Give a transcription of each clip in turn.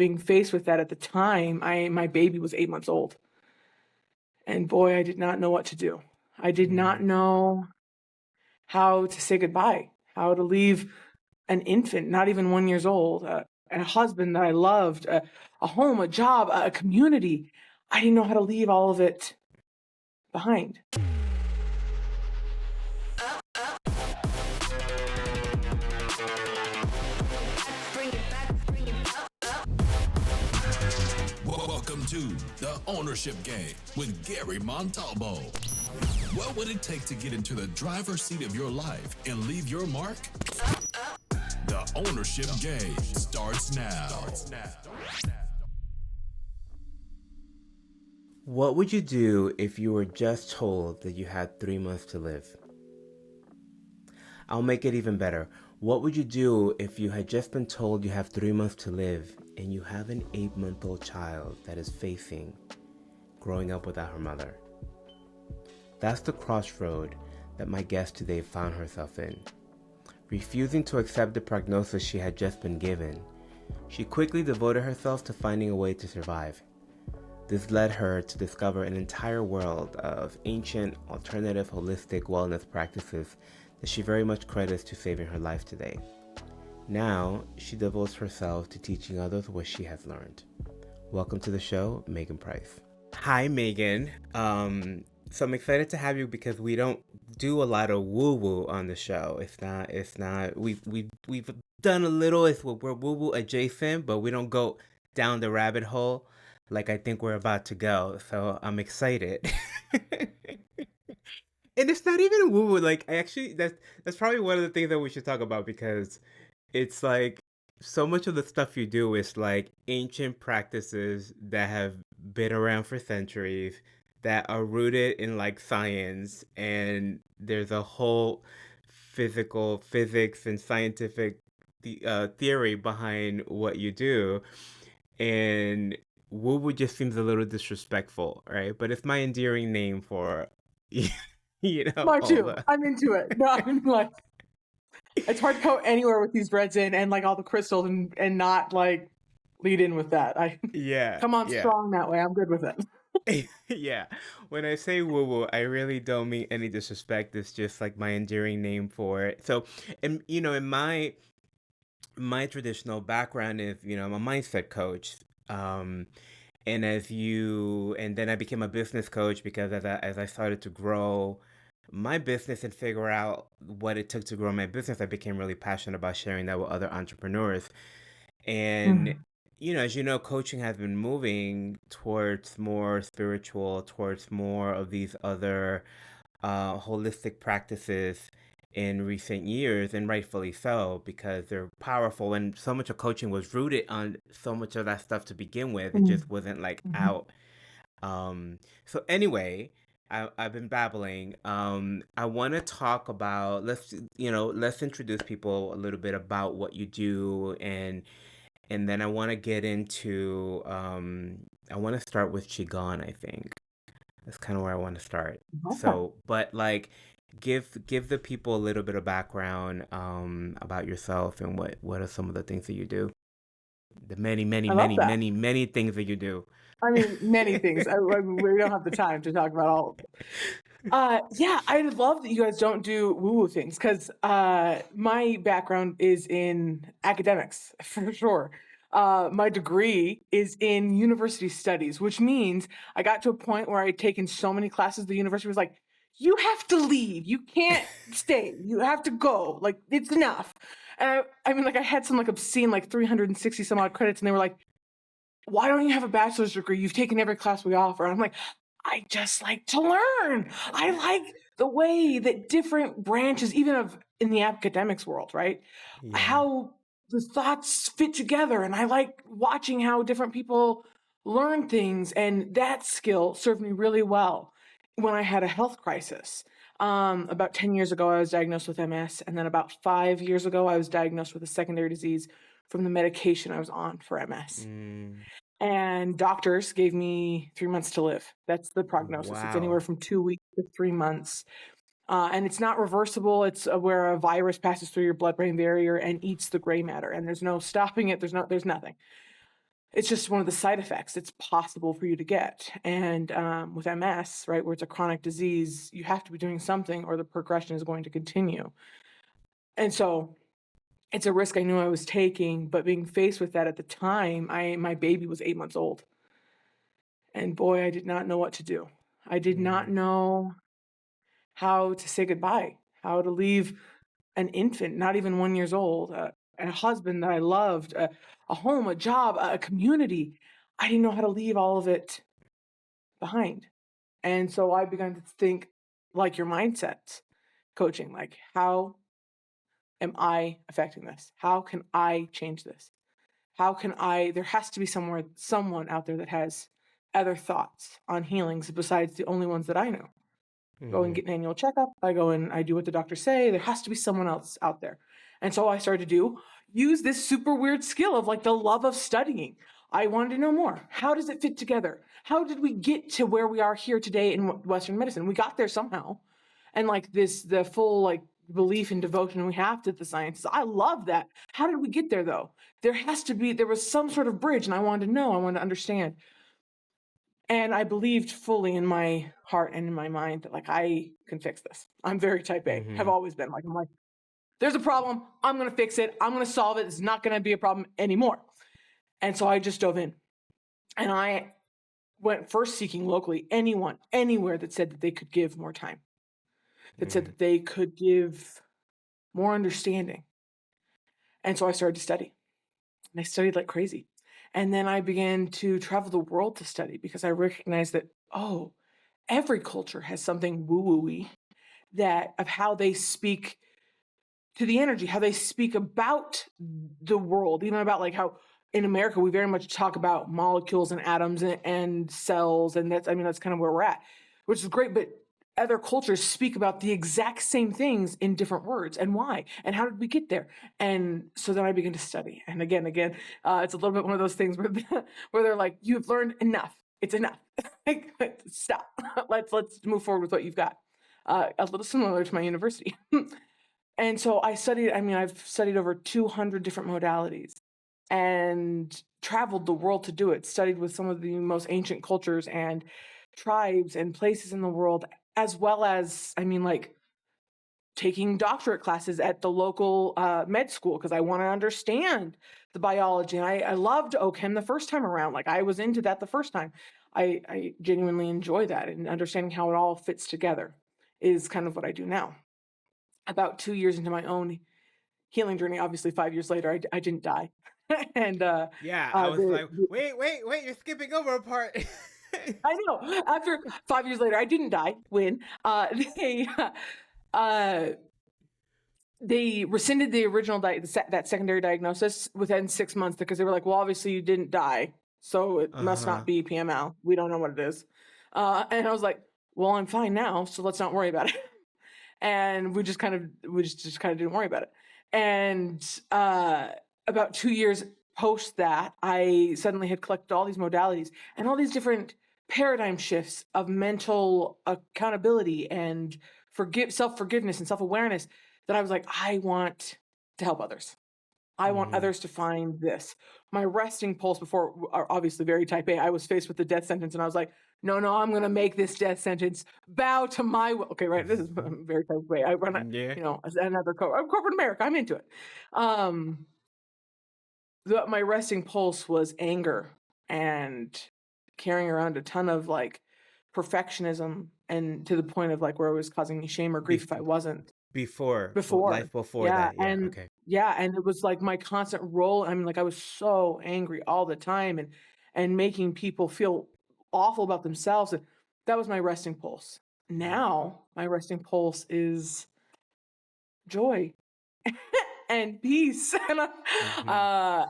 being faced with that at the time, my baby was 8 months old. And boy, I did not know what to do. I did not know how to say goodbye, how to leave an infant, not even 1 year old, a husband that I loved, a home, a job, a community. I didn't know how to leave all of it behind. Welcome to The Ownership Game with Gary Montalvo. What would it take to get into the driver's seat of your life and leave your mark? The Ownership Game starts now. What would you do if you were just told that you had 3 months to live? I'll make it even better. What would you do if you had just been told you have 3 months to live and you have an 8-month-old child that is facing growing up without her mother? That's the crossroad that my guest today found herself in. Refusing to accept the prognosis she had just been given, she quickly devoted herself to finding a way to survive. This led her to discover an entire world of ancient, alternative, holistic wellness practices that she very much credits to saving her life today. Now, she devotes herself to teaching others what she has learned. Welcome to the show, Meagan Price. Hi, Meagan. So I'm excited to have you because we don't do a lot of woo-woo on the show. It's not. We've done a little. We're woo-woo adjacent, but we don't go down the rabbit hole like I think we're about to go. So I'm excited. And it's not even woo-woo. Like, that's probably one of the things that we should talk about, because it's like so much of the stuff you do is like ancient practices that have been around for centuries, that are rooted in like science, and there's a whole physics and scientific theory behind what you do. And woo-woo just seems a little disrespectful, right? But it's my endearing name for Mine all too. the I'm into it. No, I'm like, it's hard to go anywhere with these breads in and like all the crystals and not like lead in with that. I yeah, come on yeah. strong that way. I'm good with it. Yeah, when I say woo woo, I really don't mean any disrespect. It's just like my endearing name for it. So, and in my traditional background is, I'm a mindset coach. Um, and then I became a business coach because as I started to grow my business and figure out what it took to grow my business, I became really passionate about sharing that with other entrepreneurs. And Mhm. as you know, coaching has been moving towards more spiritual, towards more of these other holistic practices in recent years, and rightfully so, because they're powerful. And so much of coaching was rooted on so much of that stuff to begin with. It just wasn't like Mhm. out. So anyway, I've been babbling. I want to talk about, let's introduce people a little bit about what you do, and then I want to get into, I want to start with Qigong, I think. That's kind of where I want to start. Okay. So, but like, give the people a little bit of background, about yourself and what are some of the things that you do. The many, many, I love many, that. many, many things that you do. I mean, many things. We don't have the time to talk about all of them. Yeah, I love that you guys don't do woo-woo things because my background is in academics for sure. My degree is in university studies, which means I got to a point where I'd taken so many classes, the university was like, you have to leave. You can't stay. You have to go. Like, it's enough. And I mean, like, I had some like obscene, like 360 some odd credits, and they were like, why don't you have a bachelor's degree? You've taken every class we offer. And I'm like, I just like to learn. I like the way that different branches, even of in the academics world, right? Yeah. How the thoughts fit together. And I like watching how different people learn things. And that skill served me really well when I had a health crisis. About 10 years ago, I was diagnosed with MS. And then about 5 years ago, I was diagnosed with a secondary disease from the medication I was on for MS. Mm, And doctors gave me 3 months to live. That's the prognosis. It's anywhere wow. from 2 weeks to 3 months. And it's not reversible. It's where a virus passes through your blood-brain barrier and eats the gray matter, and there's no stopping it. There's nothing. it's just one of the side effects it's possible for you to get. And with MS, right, where it's a chronic disease, you have to be doing something or the progression is going to continue. And so it's a risk I knew I was taking, but being faced with that at the time, my baby was 8 months old. And boy, I did not know what to do. I did not know how to say goodbye, how to leave an infant, not even 1 years old, a husband that I loved, a home, a job, a community. I didn't know how to leave all of it behind. And so I began to think like your mindset coaching, like how am I affecting this? How can I change this? How can I, there has to be someone out there that has other thoughts on healings besides the only ones that I know. Go and get an annual checkup. I go and I do what the doctors say. There has to be someone else out there. And so I started to use this super weird skill of like the love of studying. I wanted to know more. How does it fit together? How did we get to where we are here today in Western medicine? We got there somehow. And like the full like belief and devotion we have to the sciences. I love that. How did we get there though? There was some sort of bridge and I wanted to know, I wanted to understand. And I believed fully in my heart and in my mind that like I can fix this. I'm very type A. Have always been. Like I'm like, there's a problem. I'm gonna fix it. I'm gonna solve it. It's not gonna be a problem anymore. And so I just dove in. And I went first seeking locally anyone, anywhere that said that they could give more time, that said that they could give more understanding. And so I started to study. And I studied like crazy. And then I began to travel the world to study because I recognized that, oh, every culture has something woo-woo-y that of how they speak to the energy, how they speak about the world, even about like how in America we very much talk about molecules and atoms and cells, and that's kind of where we're at, which is great. But other cultures speak about the exact same things in different words, and why, and how did we get there? And so then I began to study, and again, it's a little bit one of those things where where they're like, "You've learned enough. It's enough. Like, stop. Let's move forward with what you've got." A little similar to my university. And so I studied, I've studied over 200 different modalities and traveled the world to do it, studied with some of the most ancient cultures and tribes and places in the world, as well as, like taking doctorate classes at the local med school because I want to understand the biology. And I loved OChem the first time around. Like I was into that the first time. I genuinely enjoy that, and understanding how it all fits together is kind of what I do now. About 2 years into my own healing journey, obviously 5 years later, I didn't die. And Yeah, I was like, wait, you're skipping over a part. I know. After 5 years later, I didn't die. They rescinded the original that secondary diagnosis within 6 months because they were like, well, obviously you didn't die, so it must not be PML. We don't know what it is. And I was like, well, I'm fine now, so let's not worry about it. And we just kind of didn't worry about it. And about 2 years post that, I suddenly had collected all these modalities and all these different paradigm shifts of mental accountability and self-forgiveness and self-awareness that I was like, I want to help others. I want others to find this. My resting pulse before, obviously very type A, I was faced with the death sentence and I was like, no, I'm going to make this death sentence bow to my will. Okay, right. This is very type A. I run it, as another corporate America. I'm into it. My resting pulse was anger and carrying around a ton of like perfectionism, and to the point of like where it was causing me shame or grief if I wasn't. Before Life before that. Yeah, and okay. and it was like my constant role. I was so angry all the time and making people feel awful about themselves. And that was my resting pulse. Now my resting pulse is joy and peace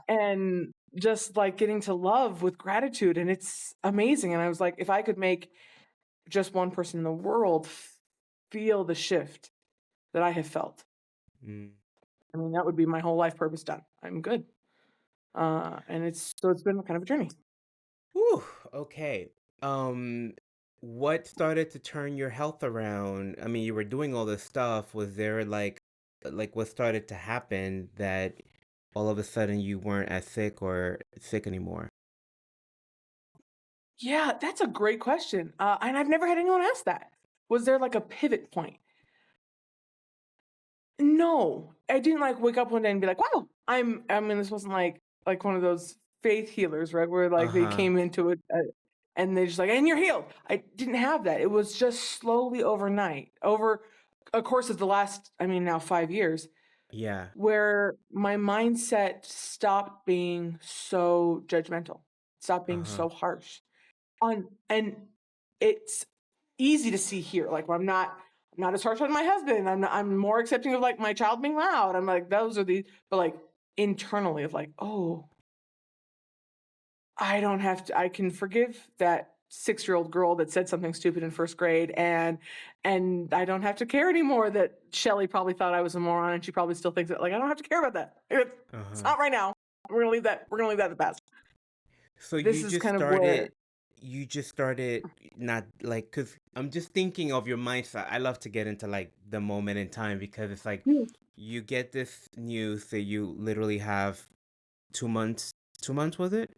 and just like getting to love with gratitude. And it's amazing. And I was like, if I could make just one person in the world feel the shift that I have felt, that would be my whole life purpose done. I'm good. And it's been kind of a journey. Whew, okay. What started to turn your health around? You were doing all this stuff. Was there like what started to happen that all of a sudden you weren't as sick or sick anymore? Yeah, that's a great question. And I've never had anyone ask that. Was there like a pivot point? No, I didn't like wake up one day and be like, "Wow, I mean, this wasn't like one of those faith healers, right? Where like they Uh-huh. came into it and they just like, and you're healed. I didn't have that. It was just slowly overnight, over a course of the last, I mean, now 5 years, Yeah. where my mindset stopped being so judgmental, stopped being Uh-huh. so harsh. And it's easy to see here. Like when I'm not as harsh on my husband. I'm more accepting of like my child being loud. I'm like, those are the but like internally of like, oh, I don't have to I can forgive that 6-year-old girl that said something stupid in first grade and I don't have to care anymore that Shelly probably thought I was a moron and she probably still thinks that like I don't have to care about that. It's Uh-huh. not right now. We're gonna leave that in the past. So This is kind of where you just started not like, cuz I'm just thinking of your mindset. I love to get into like the moment in time because it's like mm, you get this news that you literally have 2 months, 2 months was it?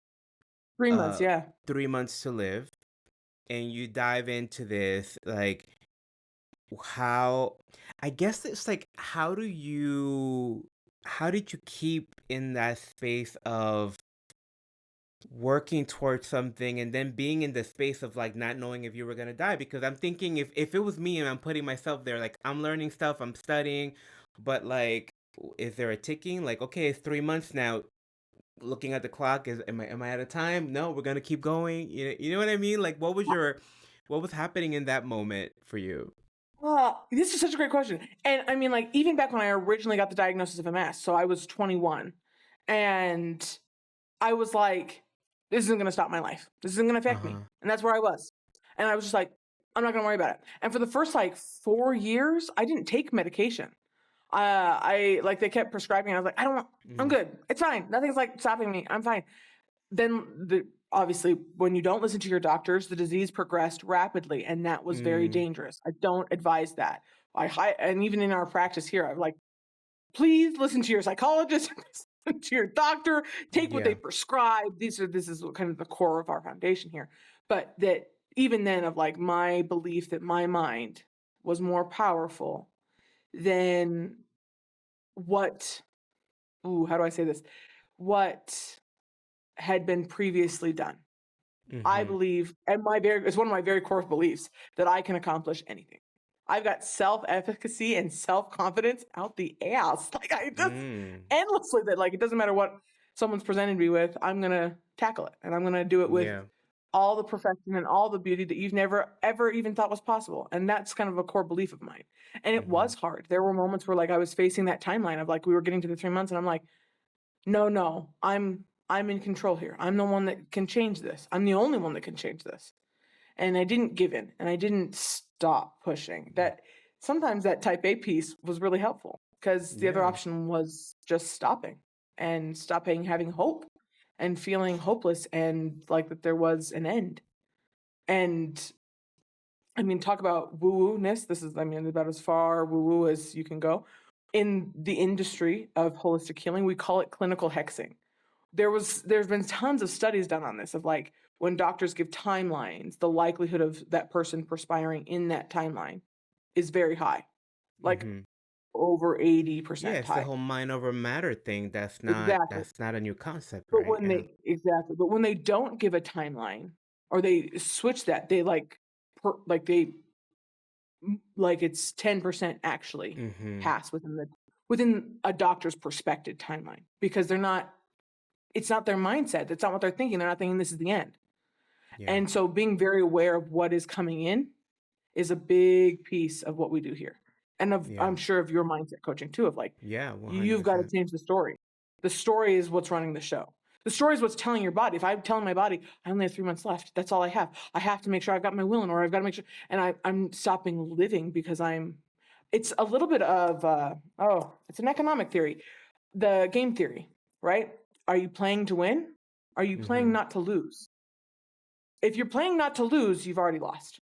3 months, Uh yeah. 3 months to live, and you dive into this like how, I guess it's like how did you keep in that space of working towards something and then being in the space of like not knowing if you were gonna die? Because I'm thinking if it was me and I'm putting myself there, like I'm learning stuff, I'm studying, but like is there a ticking? Like, okay, it's 3 months now. Looking at the clock, is am I out of time? No, we're gonna keep going. You know what I mean? Like what was happening in that moment for you? This is such a great question. And I mean, like, even back when I originally got the diagnosis of MS, so I was 21, and I was like, this isn't going to stop my life. This isn't going to affect me. Uh-huh. And that's where I was. And I was just like, I'm not going to worry about it. And for the first like 4 years, I didn't take medication. I like, they kept prescribing. I was like, I'm Mhm. good. It's fine. Nothing's like stopping me. I'm fine. Then obviously when you don't listen to your doctors, the disease progressed rapidly, and that was very Mm. dangerous. I don't advise that. And even in our practice here, I'm like, please listen to your psychologist, listen to your doctor, take what they Yeah. prescribe. This is kind of the core of our foundation here. But that even then, of like my belief that my mind was more powerful than what, ooh, how do I say this? What had been previously done. I Mhm. believe, and it's one of my very core beliefs that I can accomplish anything. I've got self-efficacy and self-confidence out the ass. Like I just Mm. endlessly that like it doesn't matter what someone's presented me with, I'm gonna tackle it. And I'm gonna do it with Yeah. all the perfection and all the beauty that you've never ever even thought was possible. And that's kind of a core belief of mine. And it Mhm. was hard. There were moments where like I was facing that timeline of like we were getting to the 3 months and I'm like, no, no, I'm in control here. I'm the one that can change this. I'm the only one that can change this. And I didn't give in and I didn't stop pushing. Mm. That sometimes that type A piece was really helpful because the other Yeah. option was just stopping and stopping having hope and feeling hopeless and like that there was an end. And I mean, talk about woo woo ness. This is, I mean, about as far woo woo as you can go. In the industry of holistic healing, we call it clinical hexing. There's been tons of studies done on this of like when doctors give timelines, the likelihood of that person perspiring in that timeline is very high, like Mhm. over Yeah, 80% it's the high. whole mind over matter thing. Exactly. That's not a new concept, But right? when Yeah. they don't give a timeline or they switch that, they like like they like it's 10% actually Mhm. pass within a doctor's perspective timeline because it's not their mindset. That's not what they're thinking. They're not thinking this is the end. Yeah. And so being very aware of what is coming in is a big piece of what we do here. And Yeah. I'm sure of your mindset coaching too, of like, Yeah, you've got to 100%. change the story. The story is what's running the show. The story is what's telling your body. If I'm telling my body, I only have 3 months left, that's all I have. I have to make sure I've got my will in order. I've got to make sure. And I'm stopping living because it's a little bit of, it's an economic theory, the game theory, right? Are you playing to win? Are you playing Mhm. not to lose? If you're playing not to lose, you've already lost.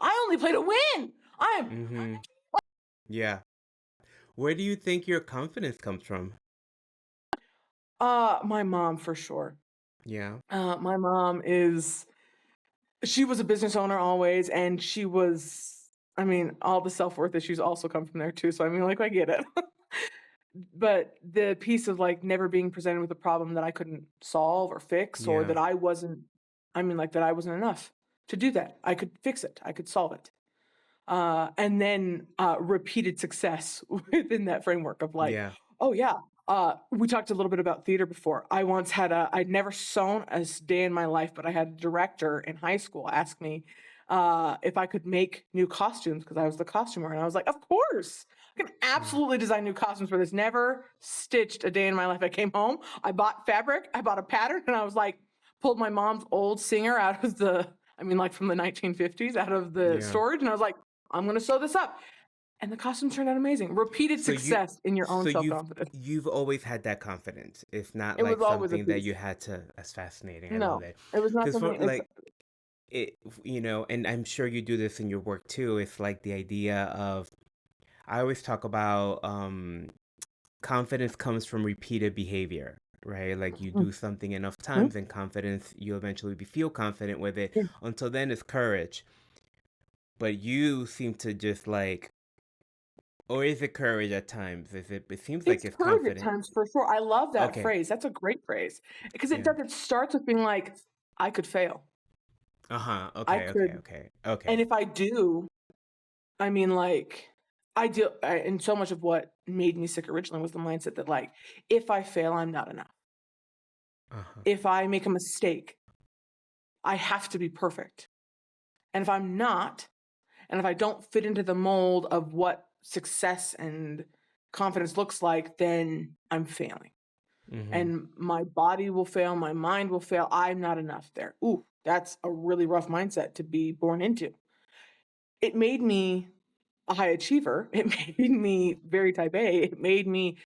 I only play to win. Mhm. Yeah. Where do you think your confidence comes from? My mom for sure. Yeah. My mom is. She was a business owner always, and she was, I mean, all the self-worth issues also come from there too, so I mean, like, I get it. But the piece of, like, never being presented with a problem that I couldn't solve or fix, or Yeah. that I wasn't, I mean, like, that I wasn't enough to do that. I could fix it, I could solve it. And then repeated success within that framework of like, Yeah. oh yeah. We talked a little bit about theater before. I once had I'd never sewn a day in my life, but I had a director in high school ask me if I could make new costumes because I was the costumer. And I was like, of course. I can Yeah. absolutely design new costumes for this. Never stitched a day in my life. I came home, I bought fabric, I bought a pattern, and I was like, pulled my mom's old Singer out of the, I mean, like from the 1950s out of the Yeah. storage. And I was like, I'm gonna sew this up. And the costume turned out amazing. Repeated So you success in your own so self-confidence. you've always had that confidence. It's not It was like always a something that piece. you had to. That's fascinating. I love No, it. it was not Because for something it's like it, and I'm sure you do this in your work too. It's like the idea of I always talk about confidence comes from repeated behavior, right? Like you do something enough mhm, times, and confidence you eventually feel confident with it. yeah. Until then, it's courage. But you seem to just like, or is it courage at times? Is it? It seems like It's it's courage at confident. times for sure. I love that Okay. phrase. That's a great phrase because it Yeah. does, it starts with being like, I could fail. Uh-huh. I Okay, okay, could, okay. and Okay. if I do, I mean, like, and so much of what made me sick originally was the mindset that, like, if I fail, I'm not enough. Uh-huh. If I make a mistake, I have to be perfect. And if I'm not, and if I don't fit into the mold of what success and confidence looks like, then I'm failing. Mm-hmm. And my body will fail, my mind will fail. I'm not enough there. Ooh, that's a really rough mindset to be born into. It made me a high achiever. It made me very type A. It made me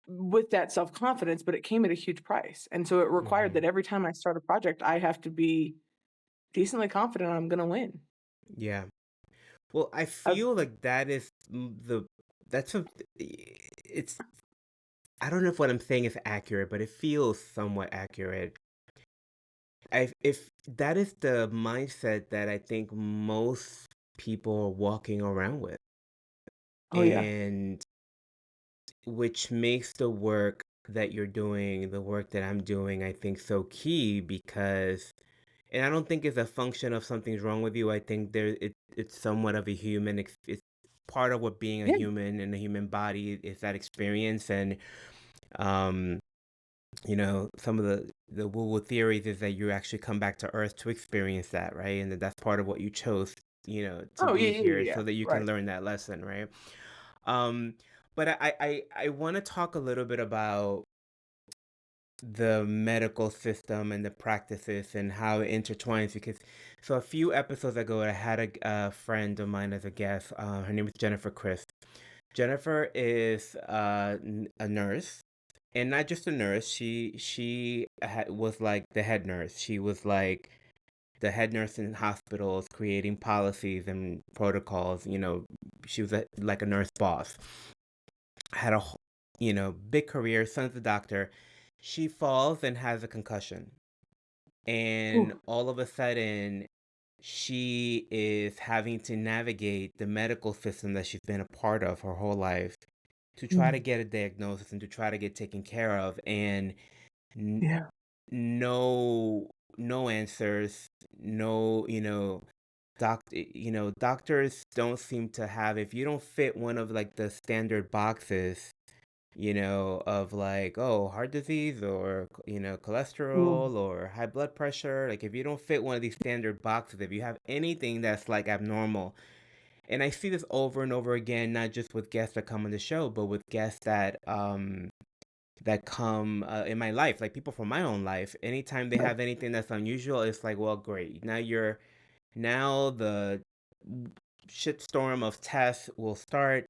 with that self confidence, but it came at a huge price. And so it required Mm-hmm. that every time I start a project, I have to be decently confident I'm going to win. Yeah. Well, I Uh, feel like that is the that's a it's I don't know if what I'm saying is accurate, but it feels somewhat accurate. I if that is the mindset that I think most people are walking around with, oh, yeah. and which makes the work that you're doing, the work that I'm doing, I think so key because and I don't think it's a function of something's wrong with you. I think it's somewhat of a human it's part of what being a Yeah. human and a human body is that experience and um some of the woo-woo theories is that you actually come back to earth to experience that, right? And that that's part of what you chose, to Oh, yeah, be yeah, yeah, here yeah. so that you can Right. learn that lesson, right? Um but I want to talk a little bit about the medical system and the practices and how it intertwines because so a few episodes ago I had a friend of mine as a guest. Her name is Jennifer Chris. Jennifer is a nurse, and not just a nurse. Was like the head nurse. She was like the head nurse in hospitals, creating policies and protocols. She was like a nurse boss. Had a big career. Son's a doctor. She falls and has a concussion, and Ooh, all of a sudden she is having to navigate the medical system that she's been a part of her whole life to try to mm, get a diagnosis and to try to get taken care of and n- yeah. no answers, no, doctors don't seem to have, if you don't fit one of like the standard boxes, of like, oh, heart disease or, Ooh, cholesterol or high blood pressure. Like, if you don't fit one of these standard boxes, if you have anything that's like abnormal, and I see this over and over again, not just with guests that come on the show, but with guests that come in my life, like people from my own life. Anytime they right. have anything that's unusual, it's like, well, great. Now the shitstorm of tests will start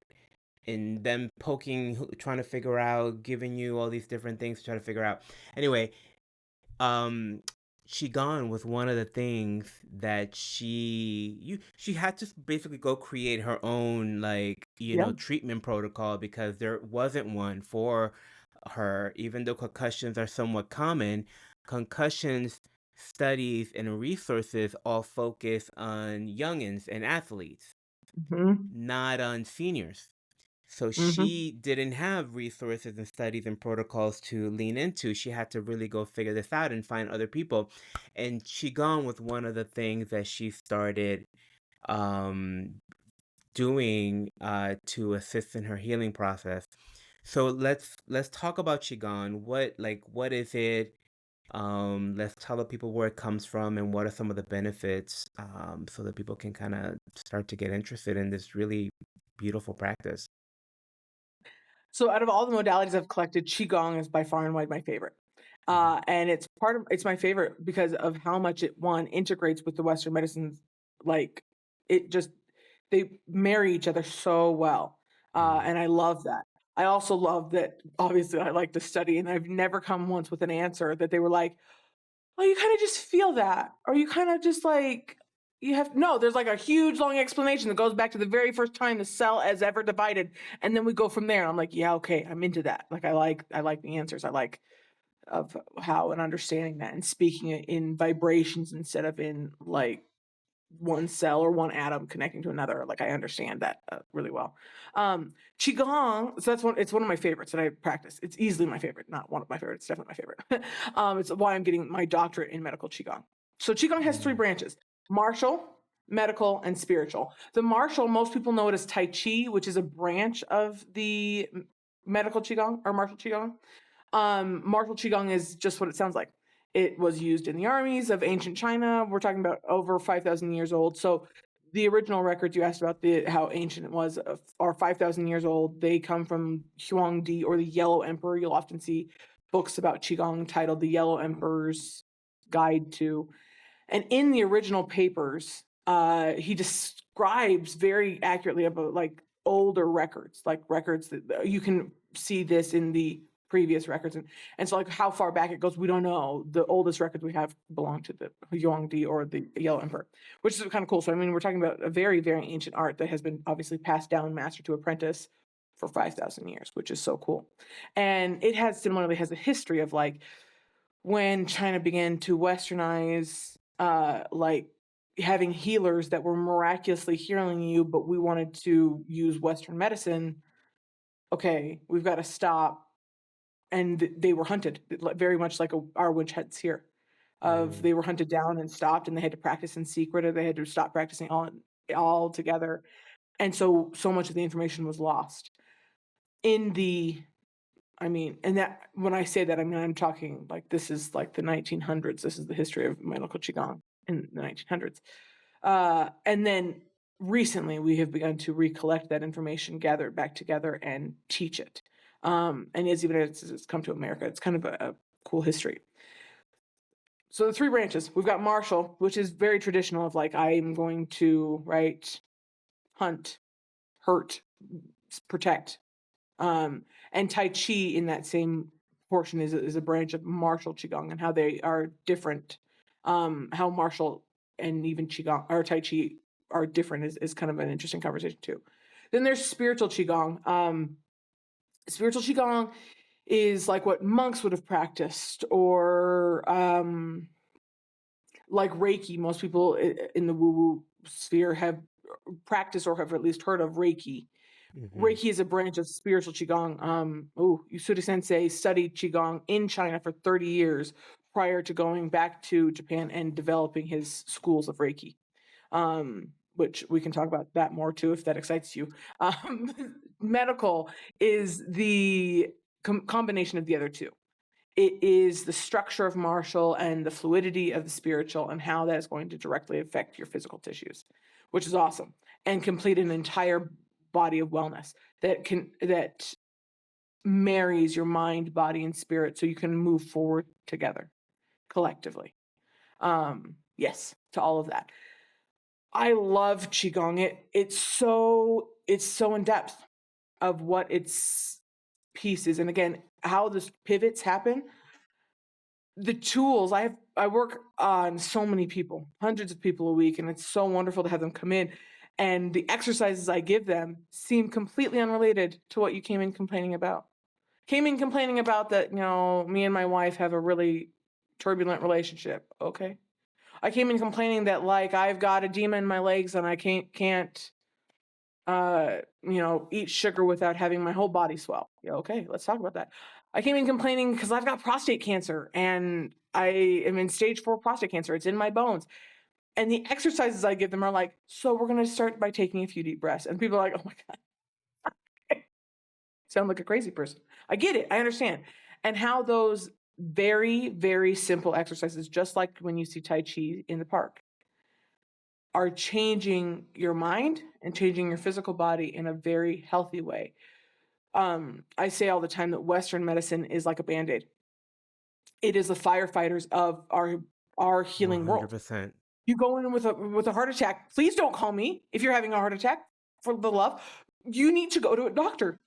and them poking, trying to figure out, giving you all these different things to try to figure out. Anyway, um, Qigong was one of the things that she had to basically go create her own like Yeah. treatment protocol because there wasn't one for her. Even though concussions are somewhat common, concussions studies and resources all focus on youngins and athletes, Mhm. not on seniors. So Mhm. she didn't have resources and studies and protocols to lean into. She had to really go figure this out and find other people. And Qigong was one of the things that she started um, doing to assist in her healing process. So let's talk about Qigong. What is it? Let's tell the people where it comes from and what are some of the benefits, so that people can kind of start to get interested in this really beautiful practice. So out of all the modalities I've collected, Qigong is by far and wide my favorite. Mhm. And it's my favorite because of how much it one integrates with the Western medicines. Like it just they marry each other so well. Mm. And I love that. I also love that obviously I like to study and I've never come once with an answer that they were like, oh, you kind of just feel that. Or you kind of just like you have no, there's like a huge long explanation that goes back to the very first time the cell has ever divided. And then we go from there. And I'm like, yeah, okay, I'm into that. Like I like the answers. I like of how and understanding that and speaking it in vibrations instead of in like one cell or one atom connecting to another. Like I understand that really well. Qigong, so it's one of my favorites that I practice. It's easily my favorite, not one of my favorites, definitely my favorite. It's why I'm getting my doctorate in medical Qigong. So Qigong has three Mm. branches: martial, medical, and spiritual. The martial, most people know it as Tai Chi, which is a branch of the medical Qigong or martial Qigong. Martial Qigong is just what it sounds like. It was used in the armies of ancient China. We're talking about over 5,000 years old. So the original records you asked about how ancient it was are 5,000 years old. They come from Huangdi or the Yellow Emperor. You'll often see books about Qigong titled The Yellow Emperor's Guide to. And in the original papers, he describes very accurately about like older records, like records that you can see this in the previous records. And so like how far back it goes, we don't know. The oldest records we have belong to the Huangdi or the Yellow Emperor, which is kind of cool. So I mean, we're talking about a very, very ancient art that has been obviously passed down master to apprentice for 5,000 years, which is so cool. And it similarly has a history of like when China began to westernize, like having healers that were miraculously healing you, but we wanted to use Western medicine. Okay, we've got to stop. And they were hunted, very much like our witch heads here. Of Mm. they were hunted down and stopped, and they had to practice in secret, or they had to stop practicing all together. And so much of the information was lost in the I mean, and that when I say that, I mean, I'm talking like this is like the 1900s. This is the history of medical Qigong in the 1900s. And then recently we have begun to recollect that information, gather it back together, and teach it. And even as it's come to America, it's kind of a cool history. So the three branches, we've got martial, which is very traditional of like, I'm going to, right, hunt, hurt, protect. And Tai Chi in that same portion is a branch of martial Qigong and how they are different. How martial and even Qigong or Tai Chi are different is kind of an interesting conversation too. Then there's spiritual Qigong. Spiritual Qigong is like what monks would have practiced, or like Reiki. Most people in the woo-woo sphere have practiced or have at least heard of Reiki. Mhm. Reiki is a branch of spiritual Qigong. Yusuri Sensei studied Qigong in China for 30 years prior to going back to Japan and developing his schools of Reiki, which we can talk about that more too if that excites you. Medical is the combination of the other two. It is the structure of martial and the fluidity of the spiritual and how that is going to directly affect your physical tissues, which is awesome, and complete an entire body of wellness that marries your mind, body, and spirit so you can move forward together collectively. Yes, to all of that. I love Qigong. It's so in depth of what its piece is. And again, how the pivots happen, the tools I work on so many people, hundreds of people a week, and it's so wonderful to have them come in. And the exercises I give them seem completely unrelated to what you came in complaining about. Came in complaining about that, me and my wife have a really turbulent relationship. Okay. I came in complaining that like I've got edema in my legs and I can't eat sugar without having my whole body swell. Yeah, okay, let's talk about that. I came in complaining because I've got prostate cancer and I am in stage 4 prostate cancer. It's in my bones. And the exercises I give them are like, so we're going to start by taking a few deep breaths. And people are like, oh my God, sound like a crazy person. I get it. I understand. And how those very, very simple exercises, just like when you see Tai Chi in the park, are changing your mind and changing your physical body in a very healthy way. I say all the time that Western medicine is like a Band-Aid. It is the firefighters of our healing world. 100%. You go in with a heart attack, please don't call me if you're having a heart attack, for the love. You need to go to a doctor.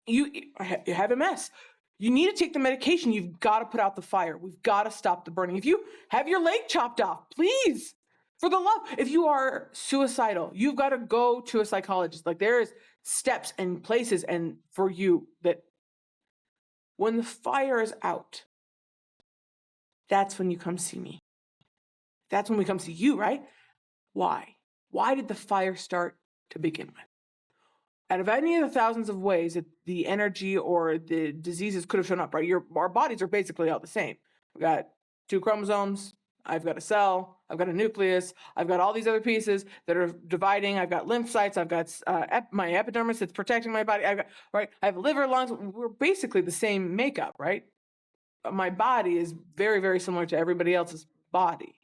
You have MS. You need to take the medication. You've got to put out the fire. We've got to stop the burning. If you have your leg chopped off, please, for the love. If you are suicidal, you've got to go to a psychologist. Like there is steps and places and for you that when the fire is out, that's when you come see me. That's when we come see you, right? Why? Why did the fire start to begin with? Out of any of the thousands of ways that the energy or the diseases could have shown up, right? Our bodies are basically all the same. We've got 2 chromosomes. I've got a cell. I've got a nucleus. I've got all these other pieces that are dividing. I've got lymphocytes. I've got my epidermis that's protecting my body. I have liver, lungs. We're basically the same makeup, right? My body is very, very similar to everybody else's body.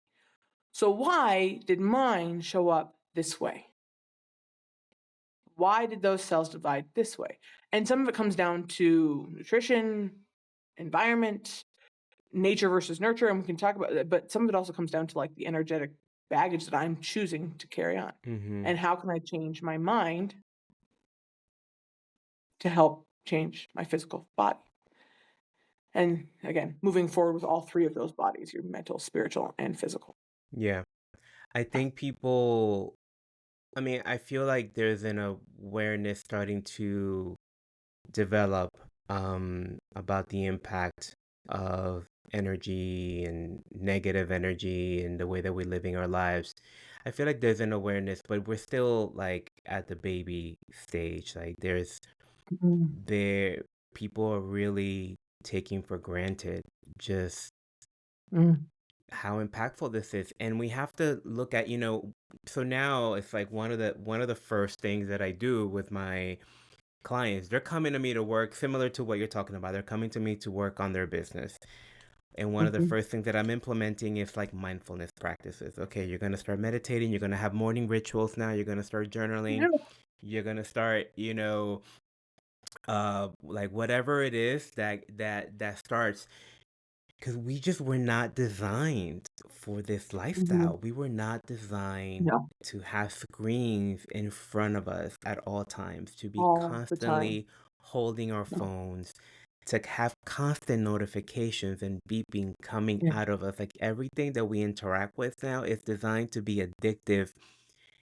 So why did mine show up this way? Why did those cells divide this way? And some of it comes down to nutrition, environment, nature versus nurture, and we can talk about that. But some of it also comes down to like the energetic baggage that I'm choosing to carry on. Mm-hmm. And how can I change my mind to help change my physical body? And again, moving forward with all 3 of those bodies, your mental, spiritual, and physical. Yeah. I think people, I mean, I feel like there's an awareness starting to develop about the impact of energy and negative energy and the way that we're living our lives. I feel like there's an awareness, but we're still like at the baby stage. Like there people are really taking for granted just how impactful this is. And we have to look at, so now it's like one of the first things that I do with my clients. They're coming to me to work similar to what you're talking about. They're coming to me to work on their business. And one of the first things that I'm implementing is like mindfulness practices. Okay, you're going to start meditating. You're going to have morning rituals now. You're going to start journaling. You're going to start, like whatever it is that starts, because we just were not designed for this lifestyle. We were not designed to have screens in front of us at all times, to be All the time. constantly holding our phones, to have constant notifications and beeping coming out of us. Like everything that we interact with now is designed to be addictive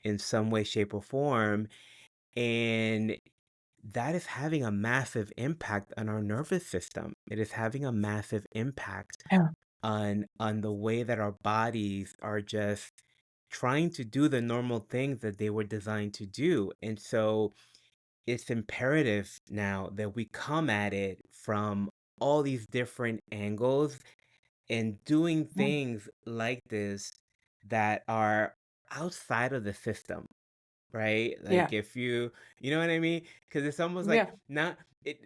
in some way, shape, or form. And that is having a massive impact on our nervous system. It is having a massive impact Yeah. on the way that our bodies are just trying to do the normal things that they were designed to do. And so it's imperative now that we come at it from all these different angles and doing things like this that are outside of the system, right? Like if you know what I mean? Because it's almost like not it,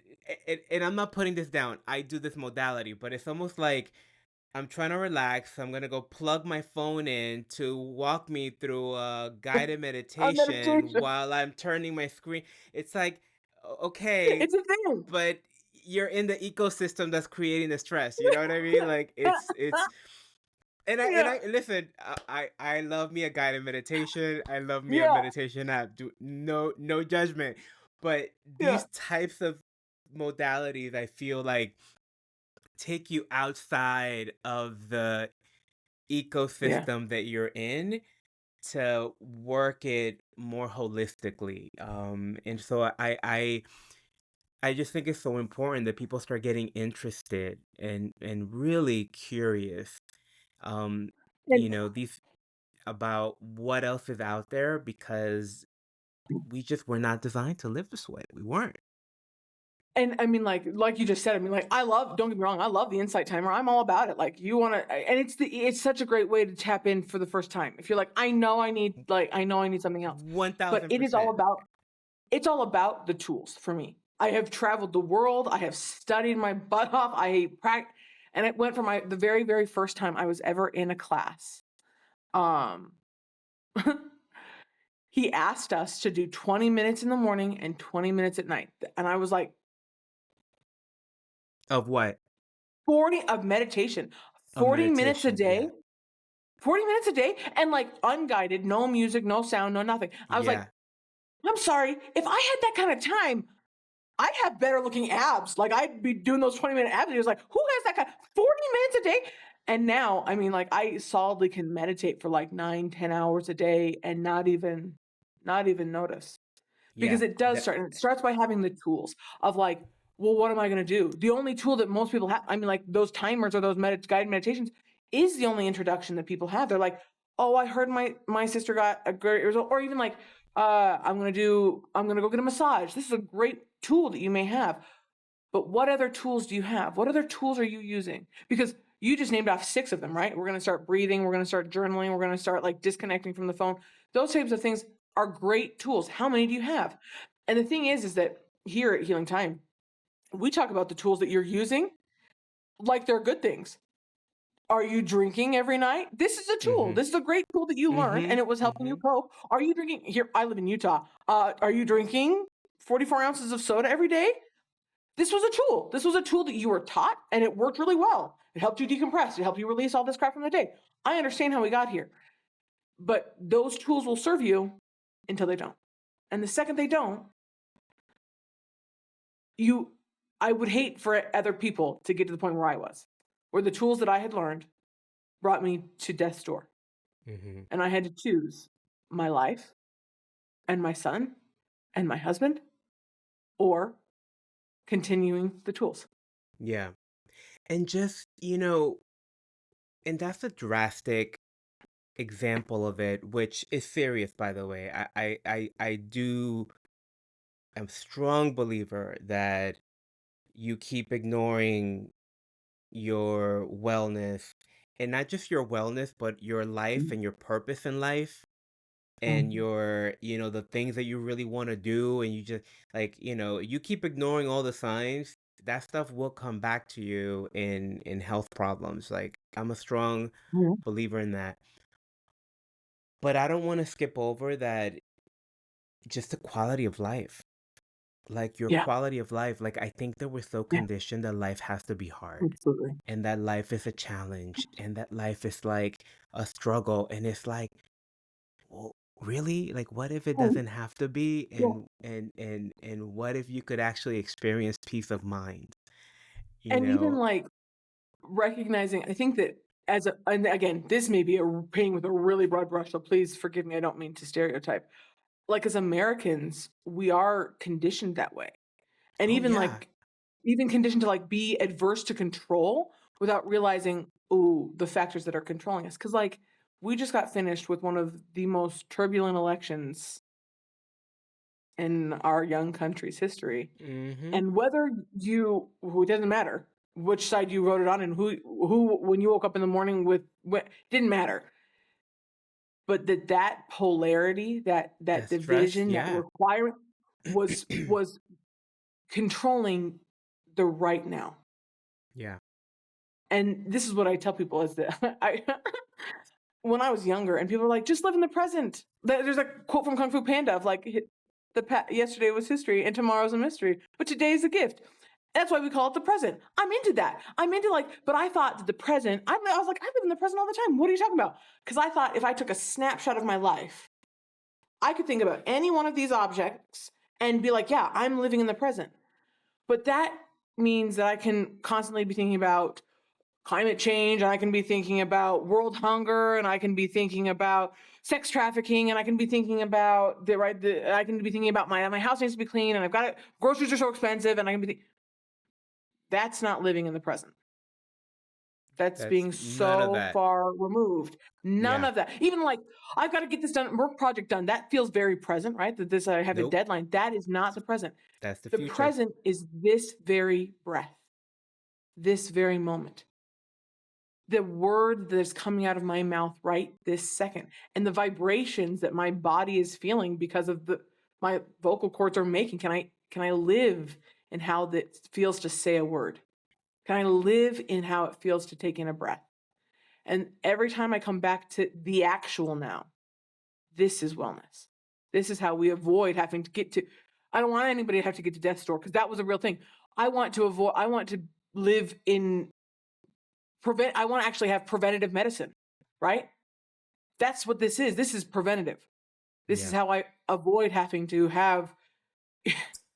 and I'm not putting this down. I do this modality, but it's almost like I'm trying to relax. I'm gonna go plug my phone in to walk me through a guided meditation while I'm turning my screen. It's like, okay, It's a thing. but you're in the ecosystem that's creating the stress. You know what I mean? Like it's and I listen. I love me a guided meditation. I love me a meditation app. Do no judgment, but these types of modalities, I feel like, take you outside of the ecosystem that you're in to work it more holistically. And so I just think it's so important that people start getting interested and really curious. Um, And these about what else is out there because we just were not designed to live this way. We weren't. And I mean, like you just said, I mean, like, don't get me wrong, I love the insight timer. I'm all about it. Like, you want to, and it's such a great way to tap in for the first time. If you're like, I know I need something else, but it's all about the tools for me. I have traveled the world. I have studied my butt off. And it went from the very, very first time I was ever in a class. Um, he asked us to do 20 minutes in the morning and 20 minutes at night. And I was like, Of what? 40 of meditation, Of 40 minutes a meditation. day, Yeah. 40 minutes a day, and like unguided, no music, no sound, no nothing. I was like, Yeah. I'm sorry, if I had that kind of time, I'd have better looking abs. Like, I'd be doing those 20-minute abs. And he was like, who has that kind? 40 minutes a day? And now, I mean, like, I solidly can meditate for like 9, 10 hours a day and not even notice. Because Yeah. it does start, and it starts by having the tools of like, well, what am I going to do? The only tool that most people have, I mean, like those timers or those guided meditations is the only introduction that people have. They're like, oh, I heard my sister got a great result. Or even like, I'm going to go get a massage. This is a great tool that you may have. But what other tools do you have? What other tools are you using? Because you just named off 6 of them, right? We're going to start breathing. We're going to start journaling. We're going to start like disconnecting from the phone. Those types of things are great tools. How many do you have? And the thing is that here at Healing Time, we talk about the tools that you're using like they're good things. Are you drinking every night? This is a tool. Mm-hmm. This is a great tool that you learned, and it was helping you cope. Are you drinking? Here, I live in Utah. Are you drinking 44 ounces of soda every day? This was a tool. This was a tool that you were taught, and it worked really well. It helped you decompress. It helped you release all this crap from the day. I understand how we got here, but those tools will serve you until they don't. And the second they don't, I would hate for other people to get to the point where I was, where the tools that I had learned brought me to death's door. Mm-hmm. And I had to choose my life and my son and my husband or continuing the tools. Yeah. And just, and that's a drastic example of it, which is serious, by the way. I'm a strong believer that you keep ignoring your wellness, and not just your wellness, but your life and your purpose in life and Mhm. your, the things that you really want to do. And you just like, you keep ignoring all the signs, that stuff will come back to you in health problems. Like, I'm a strong Mhm. believer in that. But I don't want to skip over that, just the quality of life. Like, your Yeah, quality of life, like, I think that we're so yeah, conditioned that life has to be hard, absolutely. and that life is a challenge, and that life is like a struggle. And it's like, well, really? Like, what if it And doesn't have to be? yeah, And what if you could actually experience peace of mind? You and even know? like recognizing, I think that and again, this may be painting with a really broad brush, so please forgive me. I don't mean to stereotype. Like, as Americans, we are conditioned that way. And Oh yeah. even conditioned to like be adverse to control without realizing, ooh, the factors that are controlling us. Cause like we just got finished with one of the most turbulent elections in our young country's history. Mm-hmm. And whether it doesn't matter which side you voted on and who, when you woke up in the morning didn't matter. But that polarity, that That stress. division, that Yeah. requirement was controlling the right now. Yeah. And this is what I tell people is that when I was younger and people were like, just live in the present. There's a quote from Kung Fu Panda of like, yesterday was history and tomorrow's a mystery, but today's a gift. That's why we call it the present. I'm into that. I'm into like, but I thought that the present, I was like, I live in the present all the time. What are you talking about? Because I thought if I took a snapshot of my life, I could think about any one of these objects and be like, yeah, I'm living in the present. But that means that I can constantly be thinking about climate change, and I can be thinking about world hunger, and I can be thinking about sex trafficking, and I can be thinking about I can be thinking about my house needs to be clean, and I've got it. Groceries are so expensive, and I can be. That's not living in the present. That's That's being none of so that. far removed. None Yeah. of that. Even like, I've got to get this done, work project done. That feels very present, right? That this, I have a Nope. deadline. That is not the present. That's the The future. present is this very breath, this very moment. The word that is coming out of my mouth right this second, and the vibrations that my body is feeling because of my vocal cords are making. Can I live in how that feels to say a word? Can I live in how it feels to take in a breath? And every time I come back to the actual now, this is wellness. This is how we avoid having to get to. I don't want anybody to have to get to death's door, because that was a real thing. I want to live in I want to actually have preventative medicine, right? That's what this is. This is preventative. This is Yeah. how I avoid having to have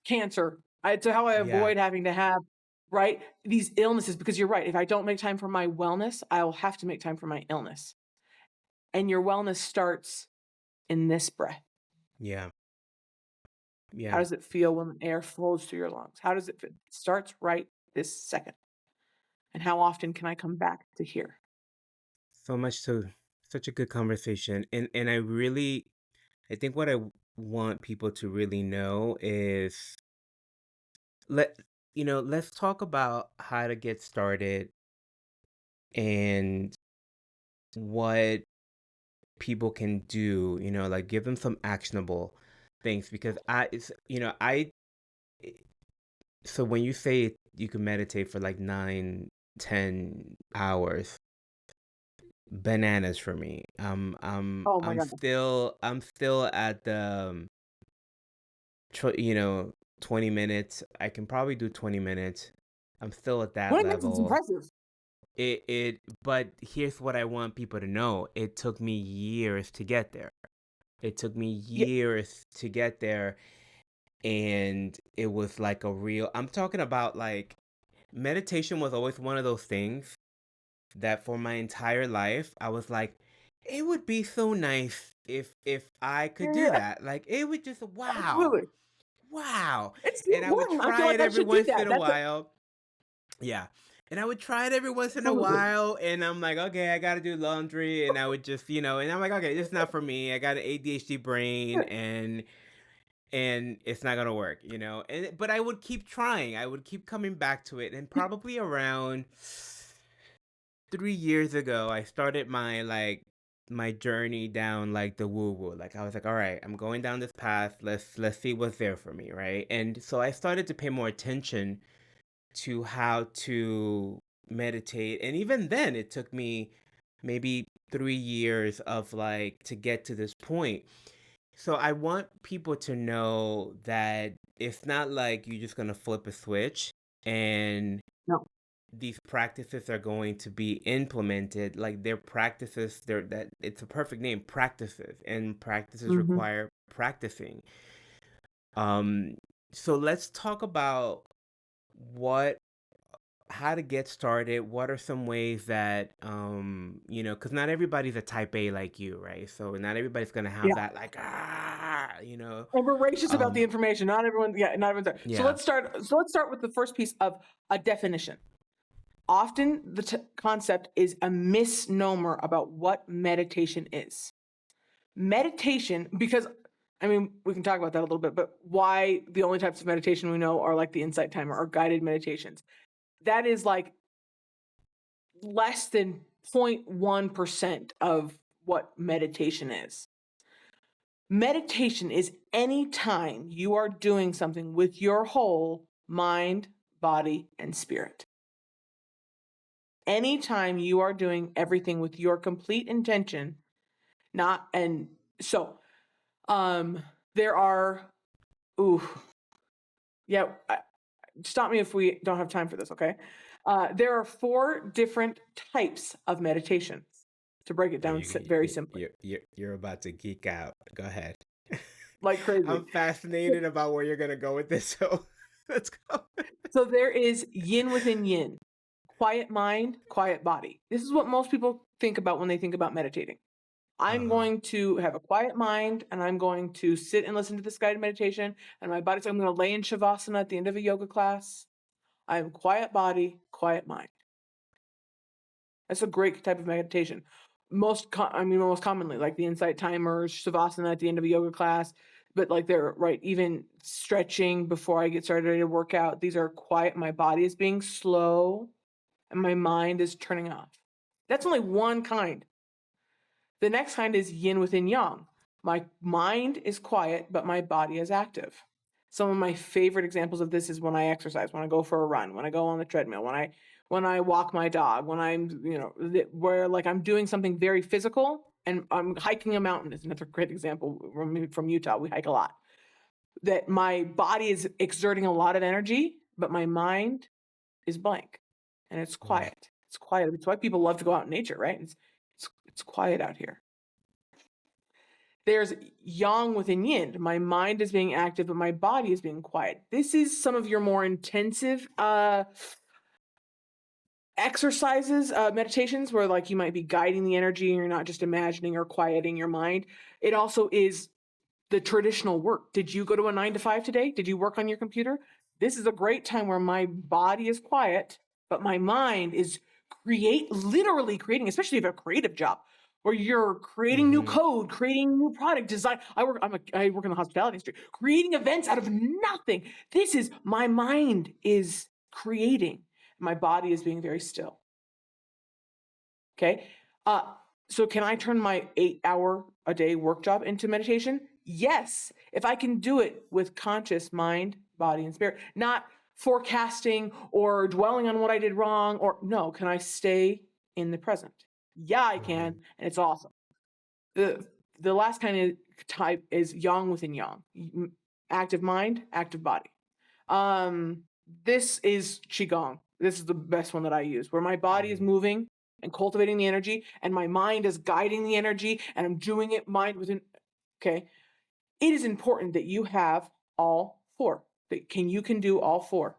cancer. It's how I Yeah. avoid having to have, right, these illnesses, because you're right. If I don't make time for my wellness, I will have to make time for my illness. And your wellness starts in this breath. Yeah. How Yeah. does it feel when the air flows through your lungs? How does it feel? It starts right this second. And how often can I come back to here? So much to such a good conversation. And I think what I want people to really know is let let's talk about how to get started and what people can do, like give them some actionable things because so when you say you can meditate for like 9, 10 hours, bananas for me. Oh my God. I'm still at the 20 minutes. I can probably do 20 minutes. I'm still at that 20 minutes is level. impressive. But here's what I want people to know. It took me years to get there. It took me Yeah. years to get there. And it was like I'm talking about like meditation was always one of those things that for my entire life, I was like, it would be so nice if I could do Yeah. that. Like it would just wow. Absolutely. Wow. It's And I would important. I feel try it like I every should do once that. in a That's while. Yeah. And I would try it every once in a absolutely. while. And I'm like, okay, I got to do laundry. And I would just, and I'm like, okay, this is not for me. I got an ADHD brain and it's not going to work, but I would keep trying. I would keep coming back to it. And probably around 3 years ago, I started my journey down like the woo woo. Like I was like, all right, I'm going down this path. Let's see what's there for me, right? And so I started to pay more attention to how to meditate. And even then, it took me maybe 3 years of like to get to this point. So I want people to know that it's not like you're just gonna flip a switch and No. these practices are going to be implemented. Like they're practices, that it's a perfect name, practices, and practices Mm-hmm. require practicing. Um, so let's talk about what how to get started. What are some ways that because not everybody's a type A like you, right? So not everybody's gonna have Yeah. that like And voracious about the um information. Not everyone. Yeah. Not everyone's there. So yeah. let's start. So let's start with the first piece of a definition. Often the concept is a misnomer about what meditation is. Meditation, because I mean, we can talk about that a little bit, but why the only types of meditation we know are like the insight timer or guided meditations. That is like less than 0.1% of what meditation is. Meditation is any time you are doing something with your whole mind, body, and spirit. Anytime you are doing everything with your complete intention, not and so there are yeah, stop me if we don't have time for this, okay? There are 4 different types of meditation, to break it Oh, down very simply, you're about to geek out. Go ahead. like crazy. I'm fascinated about where you're gonna go with this. So let's go. So there is yin within yin, quiet mind, quiet body. This is what most people think about when they think about meditating. I'm going to have a quiet mind, and I'm going to sit and listen to this guided meditation, and my body's, I'm going to lay in Shavasana at the end of a yoga class. I have quiet body, quiet mind. That's a great type of meditation. Most commonly, like the insight timers, Shavasana at the end of a yoga class, but like they're right, even stretching before I get started to work out. These are quiet. My body is being slow and my mind is turning off. That's only one kind. The next kind is yin within yang. My mind is quiet, but my body is active. Some of my favorite examples of this is when I exercise, when I go for a run, when I go on the treadmill, when I walk my dog, when I'm, where like I'm doing something very physical, and I'm hiking a mountain is another great example from Utah. We hike a lot. That my body is exerting a lot of energy, but my mind is blank and it's quiet. It's quiet. It's why people love to go out in nature, right? It's quiet out here. There's yang within yin. My mind is being active, but my body is being quiet. This is some of your more intensive exercises, meditations, where like you might be guiding the energy and you're not just imagining or quieting your mind. It also is the traditional work. Did you go to a 9 to 5 today? Did you work on your computer? This is a great time where my body is quiet, but my mind is literally creating, especially if you have a creative job where you're creating new code, creating new product design. I work in the hospitality industry, creating events out of nothing. This is my mind is creating. My body is being very still. Okay. So can I turn my 8-hour a day work job into meditation? Yes, if I can do it with conscious mind, body, and spirit, not forecasting or dwelling on what I did wrong, or no, can I stay in the present? Yeah, I can, and it's awesome. The last kind of type is yang within yang, active mind, active body. This is Qigong. This is the best one that I use, where my body is moving and cultivating the energy, and my mind is guiding the energy, and I'm doing it mind within. Okay. It is important that you have all four, that you can do all four.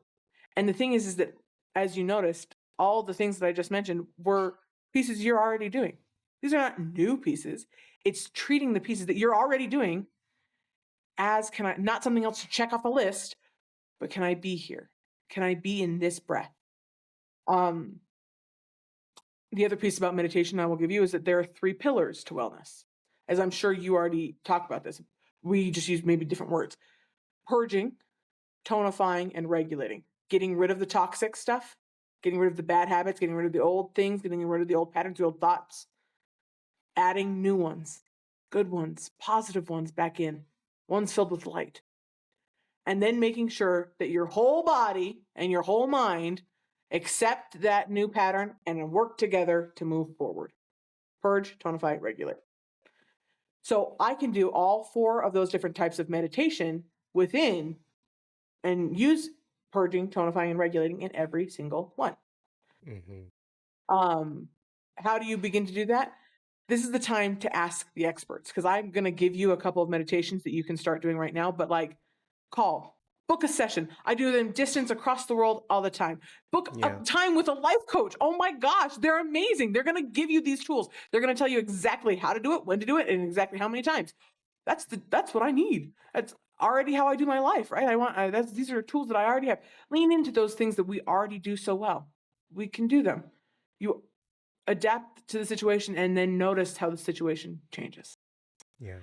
And the thing is that, as you noticed, all the things that I just mentioned were pieces you're already doing. These are not new pieces. It's treating the pieces that you're already doing as, not something else to check off a list, but can I be here? Can I be in this breath? The other piece about meditation I will give you is that there are 3 pillars to wellness. As I'm sure you already talked about this, we just use maybe different words. Purging, tonifying, and regulating. Getting rid of the toxic stuff, getting rid of the bad habits, getting rid of the old things, getting rid of the old patterns, the old thoughts. Adding new ones, good ones, positive ones back in, ones filled with light. And then making sure that your whole body and your whole mind accept that new pattern and work together to move forward. Purge, tonify, regulate. So I can do all 4 of those different types of meditation within and use purging, tonifying, and regulating in every single one. How do you begin to do that? This is the time to ask the experts, because I'm going to give you a couple of meditations that you can start doing right now, but like book a session. I do them distance across the world all the time. Book a time with a life coach. Oh my gosh, they're amazing. They're going to give you these tools. They're going to tell you exactly how to do it, when to do it, and exactly how many times. That's what I need. That's already how I do my life, right? These are tools that I already have. Lean into those things that we already do so well. We can do them. You adapt to the situation and then notice how the situation changes. Yeah.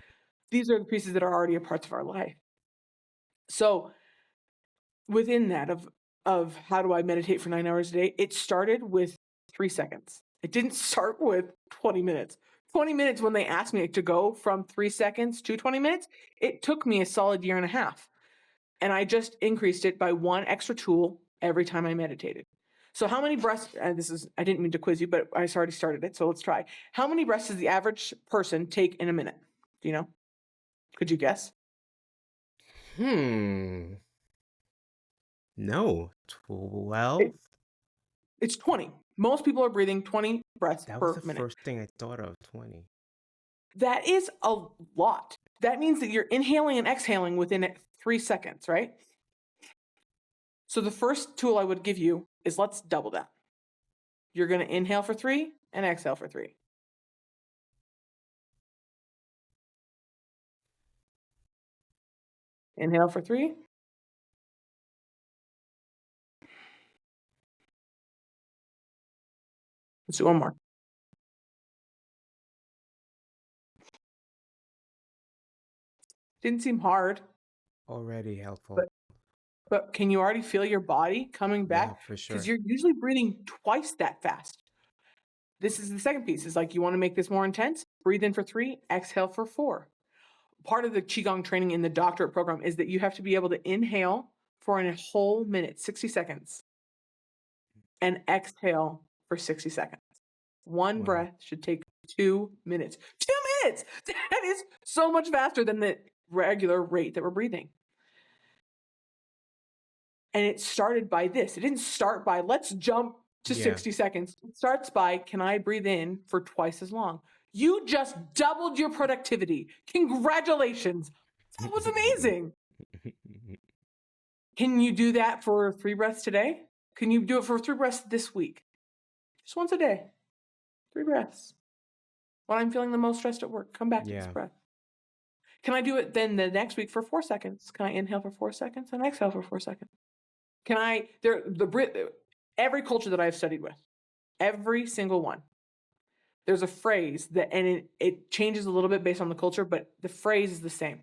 These are the pieces that are already a part of our life. So within that of how do I meditate for 9 hours a day, it started with 3 seconds. It didn't start with 20 minutes. 20 minutes, when they asked me to go from 3 seconds to 20 minutes, it took me a solid year and a half. And I just increased it by 1 extra tool every time I meditated. So how many breaths, I didn't mean to quiz you, but I already started it, so let's try. How many breaths does the average person take in a minute? Do you know? Could you guess? No. 12? It's 20. Most people are breathing 20 breaths per minute. That was the first thing I thought of, 20. That is a lot. That means that you're inhaling and exhaling within 3 seconds, right? So the first tool I would give you is let's double that. You're going to inhale for 3 and exhale for 3. Inhale for 3. Let's do one more. Didn't seem hard. Already helpful. But can you already feel your body coming back? Yeah, for sure. Because you're usually breathing twice that fast. This is the second piece. It's like, you want to make this more intense? Breathe in for 3, exhale for 4. Part of the Qigong training in the doctorate program is that you have to be able to inhale for a whole minute, 60 seconds, and exhale for 60 seconds. One Wow. breath should take 2 minutes. 2 minutes! That is so much faster than the regular rate that we're breathing. And it started by this. It didn't start by, let's jump to 60 seconds. It starts by, can I breathe in for twice as long? You just doubled your productivity. Congratulations. That was amazing. Can you do that for 3 breaths today? Can you do it for 3 breaths this week? Just once a day. 3 breaths. When I'm feeling the most stressed at work, come back to this breath. Can I do it then the next week for 4 seconds? Can I inhale for 4 seconds and exhale for 4 seconds? Can I, every culture that I've studied with, every single one, there's a phrase that, and it changes a little bit based on the culture, but the phrase is the same,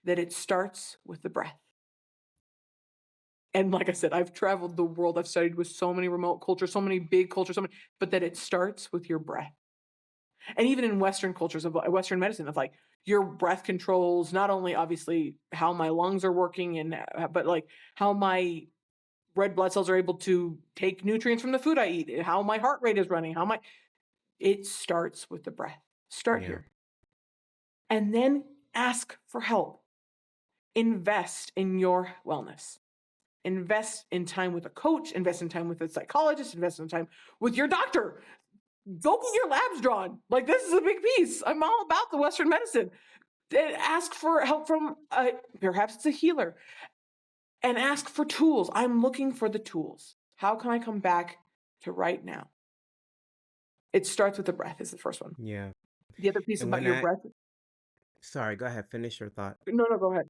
that it starts with the breath. And like I said, I've traveled the world. I've studied with so many remote cultures, so many big cultures, but that it starts with your breath. And even in Western cultures of Western medicine, of like, your breath controls not only obviously how my lungs are working, but like how my red blood cells are able to take nutrients from the food I eat, how my heart rate is running, it starts with the breath. Start here. And then ask for help. Invest in your wellness. Invest in time with a coach, invest in time with a psychologist, invest in time with your doctor. Go get your labs drawn. Like, this is a big piece. I'm all about the Western medicine. Ask for help from, perhaps it's a healer. And ask for tools. I'm looking for the tools. How can I come back to right now? It starts with the breath is the first one. Yeah. The other piece about your breath. Sorry, go ahead. Finish your thought. No, go ahead.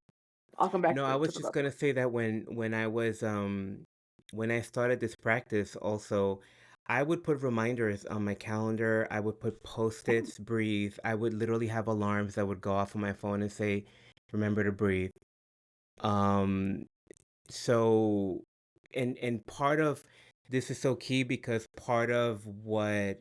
I'll come back. No, I was just gonna say that when I was when I started this practice, also, I would put reminders on my calendar. I would put post-its, breathe. I would literally have alarms that would go off on my phone and say, "Remember to breathe." So, and part of this is so key because part of what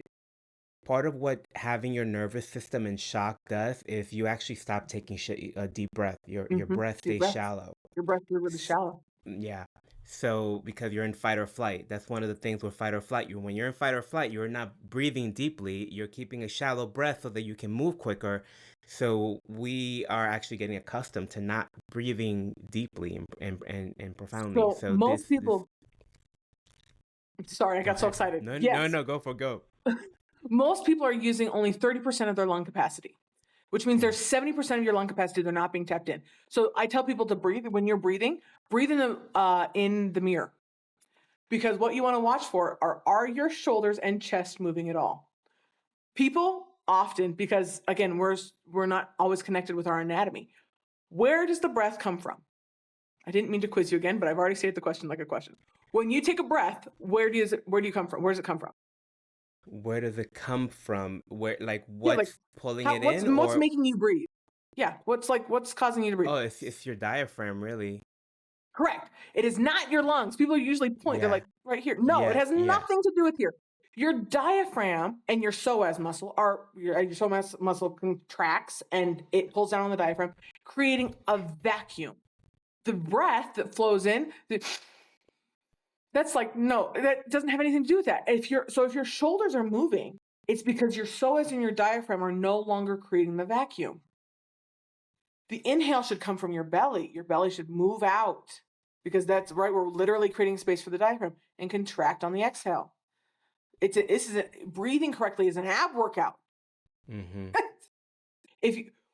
having your nervous system in shock does is you actually stop taking a deep breath. Your breath stays shallow. Your breath is really shallow. Yeah. So because you're in fight or flight, that's one of the things with fight or flight. When you're in fight or flight, you're not breathing deeply. You're keeping a shallow breath so that you can move quicker. So we are actually getting accustomed to not breathing deeply and profoundly. So most people. Sorry, I got so excited. No, go. Most people are using only 30% of their lung capacity, which means there's 70% of your lung capacity they're not being tapped in. So I tell people to breathe. When you're breathing, breathe in the mirror. Because what you want to watch for are your shoulders and chest moving at all? People often, because again, we're not always connected with our anatomy. Where does the breath come from? I didn't mean to quiz you again, but I've already stated the question like a question. When you take a breath, where do you come from? Where does it come from? Where does it come from? What's pulling it in? What's making you breathe? Yeah, what's causing you to breathe? Oh, it's your diaphragm, really. Correct. It is not your lungs. People usually point. They're like, right here. No, it has nothing to do with here. Your diaphragm and your psoas muscle your psoas muscle contracts and it pulls down on the diaphragm, creating a vacuum. The breath that flows in, that's no, that doesn't have anything to do with that. If your shoulders are moving, it's because your psoas and your diaphragm are no longer creating the vacuum. The inhale should come from your belly. Your belly should move out because that's right. We're literally creating space for the diaphragm and contract on the exhale. Breathing correctly is an ab workout. Mm-hmm.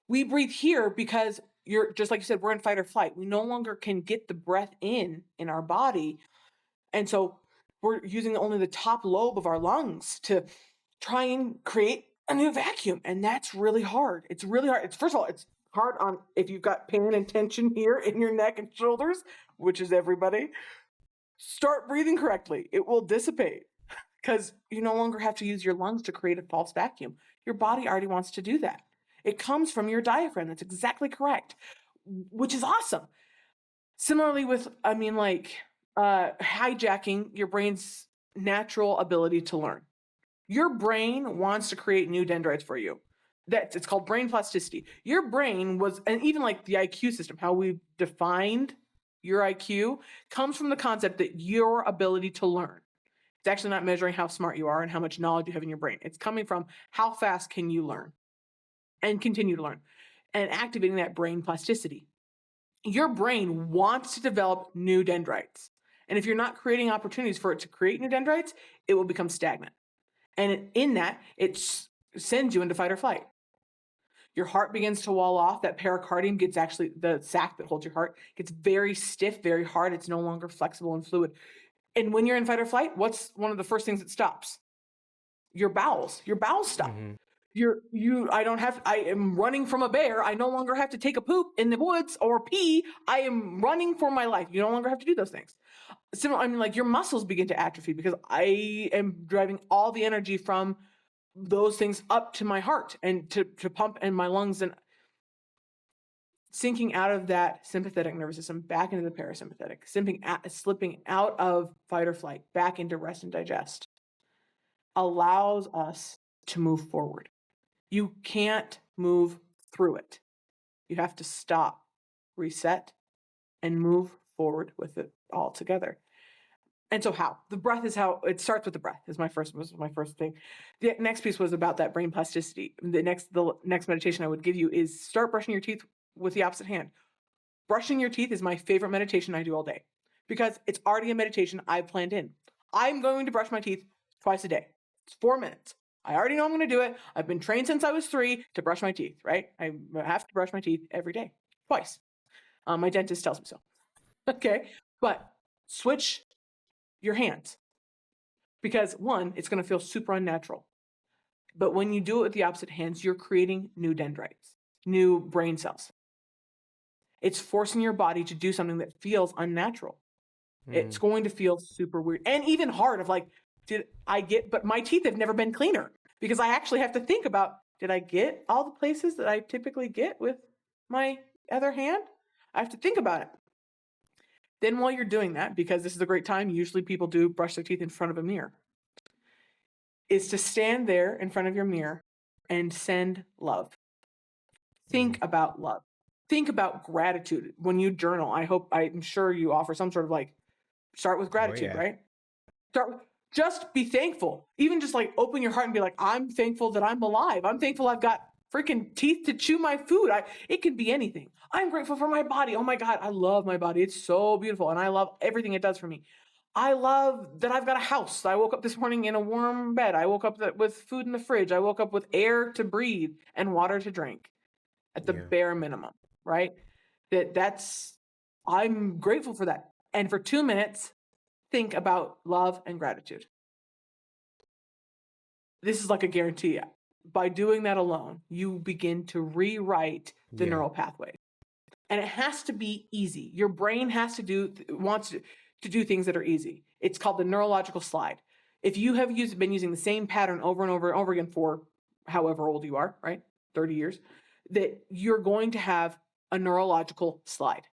We breathe here because you're just like you said, we're in fight or flight. We no longer can get the breath in our body. And so we're using only the top lobe of our lungs to try and create a new vacuum. And that's really hard. It's really hard. It's, first of all, it's hard on if you've got pain and tension here in your neck and shoulders, which is everybody. Start breathing correctly. It will dissipate because you no longer have to use your lungs to create a false vacuum. Your body already wants to do that. It comes from your diaphragm. That's exactly correct, which is awesome. Similarly with, hijacking your brain's natural ability to learn. Your brain wants to create new dendrites for you. It's called brain plasticity. Your brain was, and even like the IQ system, how we defined your IQ comes from the concept that your ability to learn. It's actually not measuring how smart you are and how much knowledge you have in your brain. It's coming from how fast can you learn and continue to learn and activating that brain plasticity. Your brain wants to develop new dendrites. And if you're not creating opportunities for it to create new dendrites, it will become stagnant. And in that, it sends you into fight or flight. Your heart begins to wall off. That pericardium gets actually, the sac that holds your heart, gets very stiff, very hard. It's no longer flexible and fluid. And when you're in fight or flight, what's one of the first things that stops? Your bowels. Your bowels stop. I am running from a bear. I no longer have to take a poop in the woods or pee. I am running for my life. You no longer have to do those things. Your muscles begin to atrophy because I am driving all the energy from those things up to my heart and to pump in my lungs and sinking out of that sympathetic nervous system back into the parasympathetic, slipping out of fight or flight back into rest and digest allows us to move forward. You can't move through it. You have to stop, reset, and move forward with it all together. And so how? The breath is how it starts with the breath was my first thing. The next piece was about that brain plasticity. The next meditation I would give you is start brushing your teeth with the opposite hand. Brushing your teeth is my favorite meditation I do all day because it's already a meditation I've planned in. I'm going to brush my teeth twice a day. It's 4 minutes. I already know I'm going to do it. I've been trained since I was 3 to brush my teeth, right? I have to brush my teeth every day, twice. My dentist tells me so. Okay, but switch your hands because one, it's going to feel super unnatural. But when you do it with the opposite hands, you're creating new dendrites, new brain cells. It's forcing your body to do something that feels unnatural. It's going to feel super weird and even hard of like, but my teeth have never been cleaner because I actually have to think about, did I get all the places that I typically get with my other hand? I have to think about it. Then while you're doing that, because this is a great time, usually people do brush their teeth in front of a mirror, is to stand there in front of your mirror and send love. Think about love. Think about gratitude. When you journal, I'm sure you offer some sort of start with gratitude, right? Just be thankful. Even just open your heart and be like, I'm thankful that I'm alive. I'm thankful I've got freaking teeth to chew my food. It can be anything. I'm grateful for my body. Oh my God, I love my body. It's so beautiful. And I love everything it does for me. I love that I've got a house. I woke up this morning in a warm bed. I woke up with food in the fridge. I woke up with air to breathe and water to drink at the bare minimum, right? I'm grateful for that. And for 2 minutes, think about love and gratitude. This is like a guarantee. By doing that alone, you begin to rewrite the neural pathways. And it has to be easy. Your brain wants to do things that are easy. It's called the neurological slide. If you have been using the same pattern over and over and over again for however old you are, right? 30 years, that you're going to have a neurological slide,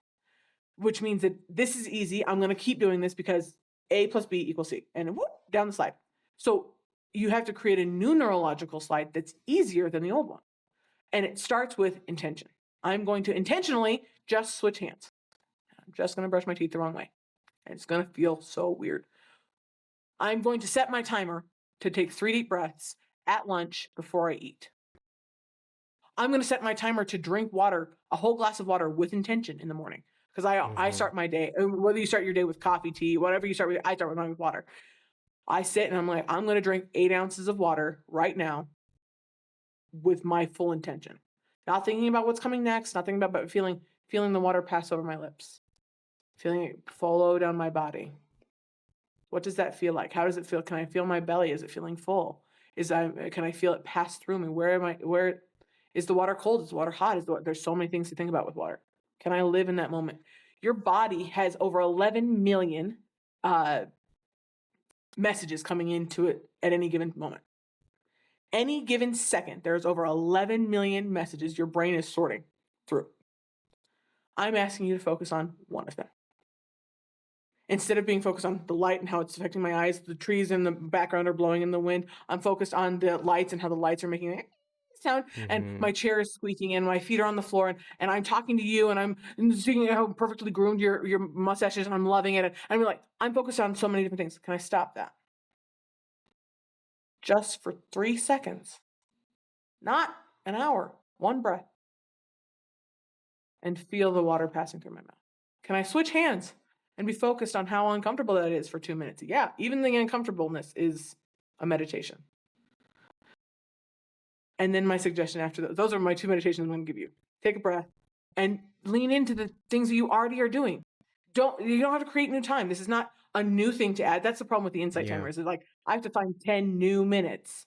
which means that this is easy. I'm going to keep doing this because A plus B equals C, and whoop, down the slide. So you have to create a new neurological slide that's easier than the old one. And it starts with intention. I'm going to intentionally just switch hands. I'm just going to brush my teeth the wrong way. And it's going to feel so weird. I'm going to set my timer to take 3 deep breaths at lunch before I eat. I'm going to set my timer to drink water, a whole glass of water with intention in the morning. Because I start my day, whether you start your day with coffee, tea, whatever you start with, I start mine with water. I sit and I'm like, I'm going to drink 8 ounces of water right now with my full intention. Not thinking about what's coming next, not thinking about, but feeling the water pass over my lips, feeling it flow down my body. What does that feel like? How does it feel? Can I feel my belly? Is it feeling full? Can I feel it pass through me? Where is the water cold? Is the water hot? There's so many things to think about with water. Can I live in that moment? Your body has over 11 million messages coming into it at any given moment. Any given second, there's over 11 million messages your brain is sorting through. I'm asking you to focus on one of them. Instead of being focused on the light and how it's affecting my eyes, the trees in the background are blowing in the wind, I'm focused on the lights and how the lights are making sound, and my chair is squeaking and my feet are on the floor, and I'm talking to you, and I'm seeing how perfectly groomed your mustache is, and I'm loving it, and I'm like, I'm focused on so many different things. Can I stop that? Just for 3 seconds. Not an hour. One breath. And feel the water passing through my mouth. Can I switch hands and be focused on how uncomfortable that is for 2 minutes? Yeah, even the uncomfortableness is a meditation. And then my suggestion after those are my 2 meditations I'm going to give you. Take a breath and lean into the things that you already are doing. You don't have to create new time. This is not a new thing to add. That's the problem with the insight timers. It's like, I have to find 10 new minutes.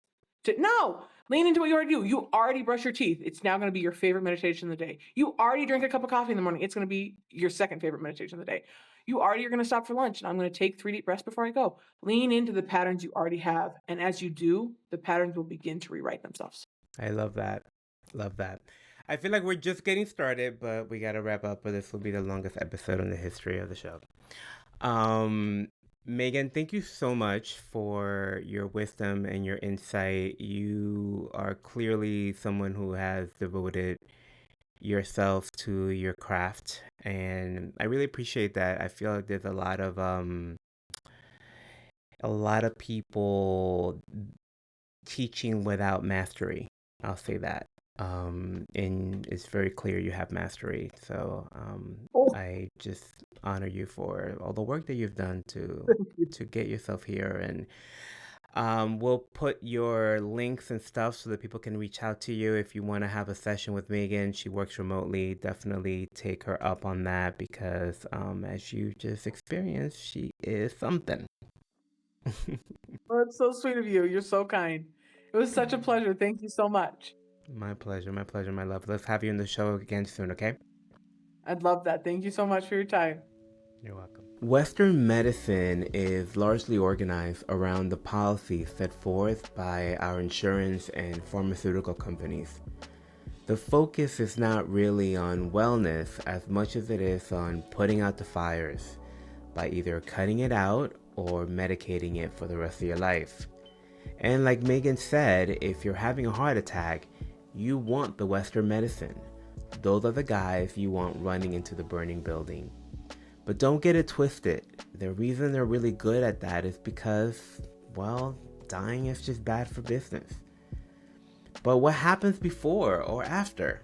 No, lean into what you already do. You already brush your teeth. It's now going to be your favorite meditation of the day. You already drink a cup of coffee in the morning. It's going to be your second favorite meditation of the day. You already are going to stop for lunch, and I'm going to take 3 deep breaths before I go. Lean into the patterns you already have. And as you do, the patterns will begin to rewrite themselves. I love that. Love that. I feel like we're just getting started, but we got to wrap up, or this will be the longest episode in the history of the show. Meagan, thank you so much for your wisdom and your insight. You are clearly someone who has devoted yourself to your craft, and I really appreciate that. I feel like there's a lot of people teaching without mastery. I'll say that. And it's very clear you have mastery. So I just honor you for all the work that you've done to get yourself here. And we'll put your links and stuff so that people can reach out to you if you want to have a session with Meagan. She works remotely. Definitely take her up on that, because as you just experienced, she is something. Oh, it's so sweet of you. You're so kind. It was such a pleasure. Thank you so much. My pleasure, my love. Let's have you in the show again soon, okay? I'd love that. Thank you so much for your time. You're welcome. Western medicine is largely organized around the policies set forth by our insurance and pharmaceutical companies. The focus is not really on wellness as much as it is on putting out the fires by either cutting it out or medicating it for the rest of your life. And like Meagan said, if you're having a heart attack, you want the Western medicine. Those are the guys you want running into the burning building. But don't get it twisted. The reason they're really good at that is because, well, dying is just bad for business. But what happens before or after?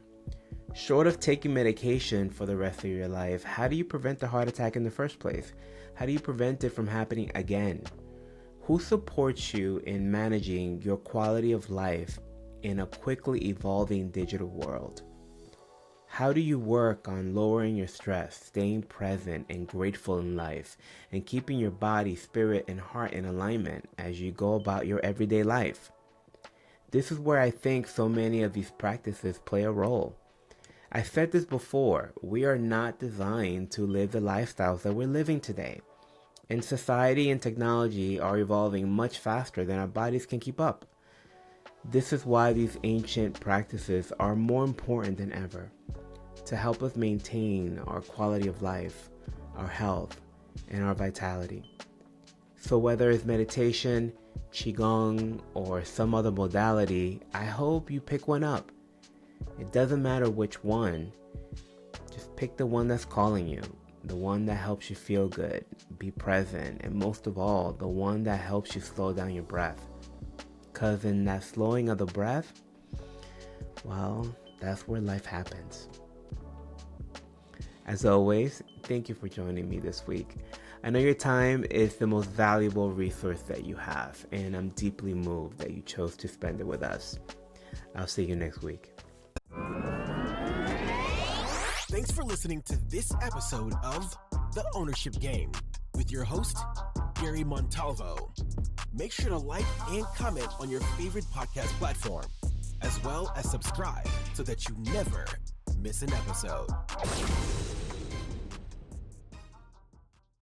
Short of taking medication for the rest of your life, how do you prevent the heart attack in the first place? How do you prevent it from happening again? Who supports you in managing your quality of life in a quickly evolving digital world? How do you work on lowering your stress, staying present and grateful in life, and keeping your body, spirit, and heart in alignment as you go about your everyday life? This is where I think so many of these practices play a role. I said this before, we are not designed to live the lifestyles that we're living today. And society and technology are evolving much faster than our bodies can keep up. This is why these ancient practices are more important than ever to help us maintain our quality of life, our health, and our vitality. So whether it's meditation, Qigong, or some other modality, I hope you pick one up. It doesn't matter which one, just pick the one that's calling you, the one that helps you feel good, be present, and most of all, the one that helps you slow down your breath. Because in that slowing of the breath, well, that's where life happens. As always, thank you for joining me this week. I know your time is the most valuable resource that you have, and I'm deeply moved that you chose to spend it with us. I'll see you next week. Thanks for listening to this episode of The Ownership Game with your host, Gary Montalvo. Make sure to like and comment on your favorite podcast platform, as well as subscribe so that you never miss an episode.